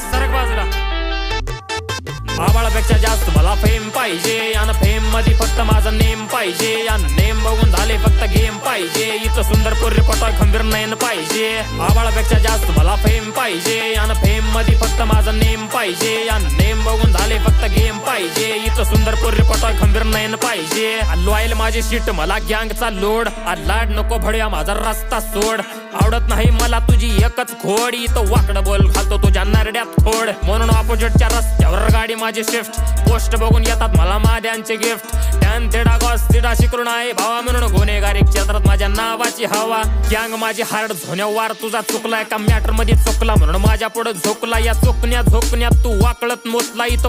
सरक बाजूला. आबाळापेक्षा जास्त मला फेम पाहिजे आणि फेम मध्ये फक्त माझा नेम पाहिजे आणि नेम बघून झाले फक्त गेम पाहिजे. इथं सुंदर पोरी पटोय खंबीर नयन पाहिजे. आबाळापेक्षा जास्त मला फेम पाहिजे आणि फेम मध्ये फक्त माझा नेम पाहिजे आणि नेम बघून झाले फक्त गेम पाहिजे. इथं सुंदर पोरी पटोय खंबीर नयन पाहिजे. लॉयल माझी सीट मला गँगचा लोड. लाड नको भड्या माझा रस्ता सोड. आवडत नाही मला तुझी एकच खोड. इथं वाकडं बोल घालतो तुझ्या नरड्यात खोड. म्हणून ऑपोजिटच्या रस्त्यावर गाडी माझी शिफ्ट. पोस्ट बघून येतात मला माद्यांचे गिफ्ट. टॅन तेडा गॉस तिडा शिकरून आहे भावा म्हणून गुन्हेगारी क्षेत्रात माझ्या नावाची हवा. गँग माझी हार्ड झोण्यावर तुझा चुकलाय का मॅटर मध्ये चुकला म्हणून माझ्या पुढे झोकला. या चुकण्यात तू वाकळत मोचला. इथं